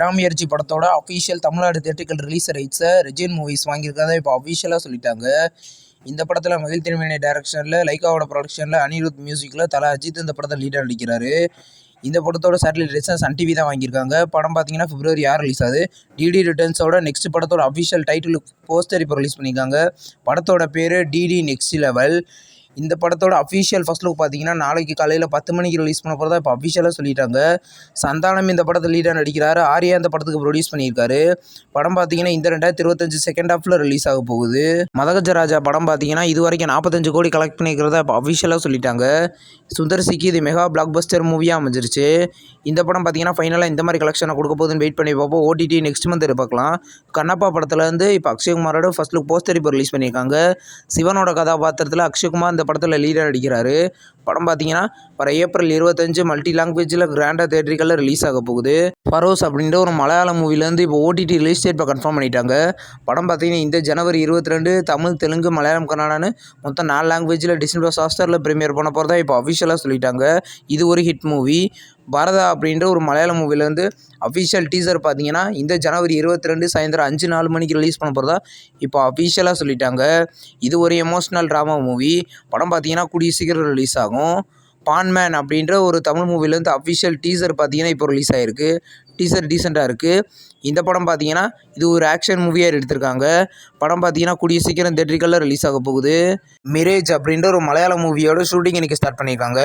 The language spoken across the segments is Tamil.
விடாமுயற்சி படத்தோட official Tamil Nadu தியேட்டர்கள் release ரைட்ஸை Regin movies வாங்கியிருக்காங்க. இப்போ அஃபிஷியலாக சொல்லிட்டாங்க. இந்த படத்தில் மகிழ் திருமேனி டைரக்ஷனில், லைக்காவோட ப்ரொடக்ஷனில், அனிருத் மியூசிக்கில் தல அஜித் இந்த படத்தை லீடாக நடிக்கிறாரு. இந்த படத்தோட சேட்டலைட் ரைட்ஸை சன் டிவி தான் வாங்கியிருக்காங்க. படம் பார்த்தீங்கன்னா February 6 ரிலீஸ் ஆகுது. டிடி ரிட்டர்ன்ஸோட நெக்ஸ்ட் படத்தோட அஃபிஷியல் டைட்டில் போஸ்டர் இப்போ ரிலீஸ் பண்ணியிருக்காங்க. படத்தோட பேர் டிடி நெக்ஸ்ட் லெவல். இந்த படத்தோட அஃபிஷியல் ஃபர்ஸ்ட் லுக் பார்த்தீங்கன்னா நாளைக்கு காலையில் 10 மணிக்கு ரிலீஸ் பண்ண போகிறதா இப்போ அஃபிஷியலாக சொல்லிட்டாங்க. சந்தானம் இந்த படத்தை லீடாக நடிக்கிறாரு. ஆர்யா இந்த படத்துக்கு ப்ரொடியூஸ் பண்ணியிருக்காரு. படம் பார்த்தீங்கன்னா இந்த 2025 செகண்ட் ஹாஃபில் ரிலீஸ் ஆக போகுது. மதகஜராஜா படம் பார்த்தீங்கன்னா இது வரைக்கும் 45 கோடி கலெக்ட் பண்ணிக்கிறதா இப்போ அஃபிஷியலாக சொல்லிட்டாங்க. சுந்தர் சிக்கு இது மெகா பிளாக் பஸ்டர் மூவியாக அமைஞ்சிருச்சு. இந்த படம் பார்த்தீங்கன்னா ஃபைனலாக இந்த மாதிரி கலெக்ஷனை கொடுக்க போகுதுன்னு வெயிட் பண்ணி பார்ப்போம். ஓடிடி நெக்ஸ்ட் மந்த் எதிர்பார்க்கலாம். கண்ணப்பா படத்துலேருந்து இப்போ அக்ஷய்குமாரோட ஃபர்ஸ்ட் லுக் போஸ்டர் இப்போ ரிலீஸ் பண்ணியிருக்காங்க. சிவனோட கதாபாத்திரத்தில் அக்ஷய்குமார் இந்த படத்தில் லீடாக நடிக்கிறாரு. படம் பார்த்தீங்கன்னா வர April 25 மல்டி லாங்குவேஜில் கிராண்டாக தியேட்டரிக்கலில் ரிலீஸ் ஆக போகுது. ஃபரோஸ் அப்படின்ற ஒரு மலையாள மூவிலேருந்து இப்போ ஓடிடி ரிலீஸ் டேட் இப்போ கன்ஃபார்ம் பண்ணிட்டாங்க. படம் பார்த்தீங்கன்னா இந்த January 22 தமிழ், தெலுங்கு, மலையாளம், கன்னடான்னு மொத்தம் 4 லாங்குவேஜில் டிஸ்னி ப்ளஸ் ஹாட்ஸ்டாரில் ப்ரீமியர் பண்ண போகிறதா இப்போ அஃபிஷியலாக சொல்லிட்டாங்க. இது ஒரு ஹிட் மூவி. பாரதா அப்படின்ற ஒரு மலையாள மூவிலேருந்து அஃபிஷியல் டீசர் பார்த்தீங்கன்னா இந்த January 22 சாயந்தரம் 5-4 மணிக்கு ரிலீஸ் பண்ண போகிறதா இப்போ அஃபிஷியலாக சொல்லிட்டாங்க. இது ஒரு எமோஷ்னல் ட்ராமா மூவி. படம் பார்த்தீங்கன்னா கூடிய சீக்கிரம் ரிலீஸ் ஆகும். பான்மேன் அப்படின்ற ஒரு தமிழ் மூவிலேருந்து அஃபிஷியல் டீசர் பார்த்தீங்கன்னா இப்போ ரிலீஸ் ஆகிருக்கு. டீசர் டீசெண்டாக இருக்குது. இந்த படம் பார்த்தீங்கன்னா இது ஒரு ஆக்ஷன் மூவியாக எடுத்திருக்காங்க. படம் பார்த்தீங்கன்னா கூடிய சீக்கிரம் தியேட்டரிக்கலில் ரிலீஸ் ஆக போகுது. மிரேஜ் அப்படின்ற ஒரு மலையாள மூவியோட ஷூட்டிங் இன்றைக்கி ஸ்டார்ட் பண்ணியிருக்காங்க.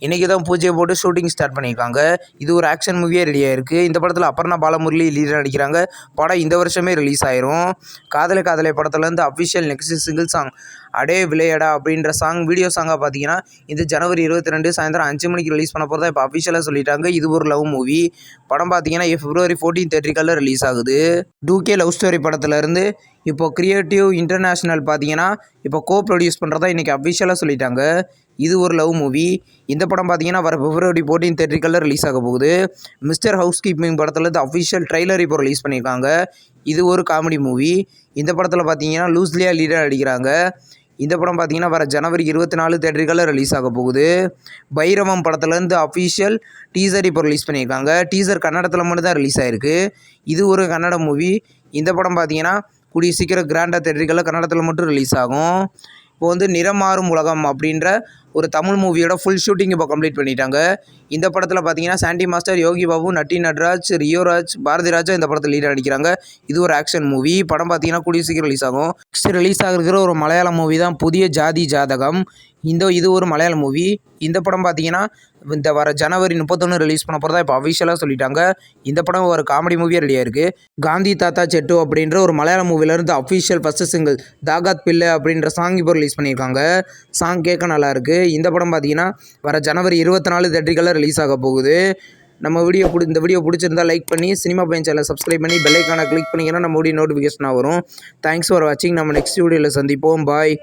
இன்றைக்கி தான் பூஜை போட்டு ஷூட்டிங் ஸ்டார்ட் பண்ணியிருக்காங்க. இது ஒரு ஆக்ஷன் மூவியாக ரெடியாக இருக்குது. இந்த படத்தில் அபர்ணா பாலமுரளி லீடர் நடிக்கிறாங்க. படம் இந்த வருஷமே ரிலீஸ் ஆயிரும். காதலே காதலே படத்துலேருந்து அஃபிஷியல் நெக்ஸ்ட் சிங்கிள் சாங் அடே விளையாடா அப்படின்ற சாங் வீடியோ சாங்காக பார்த்தீங்கன்னா இந்த January 22 சாயந்தரம் 5 மணிக்கு ரிலீஸ் பண்ண போகிறதா இப்போ அஃபிஷியலாக சொல்லிட்டாங்க. இது ஒரு லவ் மூவி. படம் பார்த்தீங்கன்னா February 14 தியேட்டரிக்கலில் ரிலீஸ் ஆகுது. 2K லவ் ஸ்டோரி படத்துலேருந்து இப்போ கிரியேட்டிவ் இன்டர்நேஷ்னல் பார்த்தீங்கன்னா இப்போ ப்ரொடியூஸ் பண்ணுறதா இன்றைக்கி அஃபிஷியலாக சொல்லிட்டாங்க. இது ஒரு லவ் மூவி. இந்த படம் பார்த்தீங்கன்னா வர February 14 தியேட்டரிக்கலில் ரிலீஸ் ஆக போகுது. மிஸ்டர் ஹவுஸ் கீப்பிங் படத்துலேருந்து அஃபிஷியல் ட்ரைலர் இப்போ ரிலீஸ் பண்ணியிருக்காங்க. இது ஒரு காமெடி மூவி. இந்த படத்தில் பார்த்தீங்கன்னா லூஸ்லியா லீடர் நடிக்கிறாங்க. இந்த படம் பார்த்தீங்கன்னா வர January 24 தியேட்டரிக்கலில் ரிலீஸ் ஆக போகுது. பைரவம் படத்துலேருந்து அஃபிஷியல் டீசர் இப்போ ரிலீஸ் பண்ணியிருக்காங்க. டீசர் கன்னடத்தில் மட்டும் தான் ரிலீஸ் ஆகிருக்கு. இது ஒரு கன்னட மூவி. இந்த படம் பார்த்தீங்கன்னா கூடிய சீக்கிரம் கிராண்டாக தியேட்டரிக்கலில் கன்னடத்தில் மட்டும் ரிலீஸ் ஆகும். இப்போ நிறமாறும் உலகம் அப்படின்ற ஒரு தமிழ் மூவியோட ஃபுல் ஷூட்டிங் இப்போ கம்ப்ளீட் பண்ணிட்டாங்க. இந்த படத்தில் பார்த்தீங்கன்னா சாண்டி மாஸ்டர், யோகி பாபு, நட்டி நட்ராஜ், ரியோராஜ், பாரதி ராஜா இந்த படத்தில் லீடாக நடிக்கிறாங்க. இது ஒரு ஆக்ஷன் மூவி. படம் பார்த்தீங்கன்னா கூடிய சீக்கிரம் ரிலீஸ் ஆகும். நெக்ஸ்ட் ரிலீஸ் ஆகிருக்கிற ஒரு மலையாள மூவி தான் புதிய ஜாதி ஜாதகம். இது ஒரு மலையாள மூவி. இந்த படம் பார்த்தீங்கன்னா இந்த வர January 31 ரிலீஸ் பண்ண போகிறதா இப்போ அஃபிஷியலாக சொல்லிட்டாங்க. இந்த படம் ஒரு காமெடி மூவியாக ரெடியாக இருக்குது. காந்தி தாத்தா செட்டு அப்படின்ற ஒரு மலையாள மூவிலேருந்து அஃபிஷியல் ஃபஸ்ட்டு சிங்கிள் தாகாத் பிள்ளை அப்படின்ற சாங் இப்போ ரிலீஸ் பண்ணியிருக்காங்க. சாங் கேட்க நல்லாயிருக்கு. இந்த படம் பார்த்தீங்கன்னா வர January 24 தியேட்டரிக்கலில் ரிலீஸ் ஆக போகுது. நம்ம இந்த வீடியோ பிடிச்சிருந்தா லைக் பண்ணி சினிமா பையன் சேனலை சப்ஸ்கிரைப் பண்ணி பெல் ஐக்கானை கிளிக் பண்ணிங்கன்னா நம்ம வீடியோ நோட்டிஃபிகேஷனாக வரும். தேங்க்ஸ் ஃபார் வாட்சிங். நம்ம நெக்ஸ்ட் வீடியோவில் சந்திப்போம். பாய்.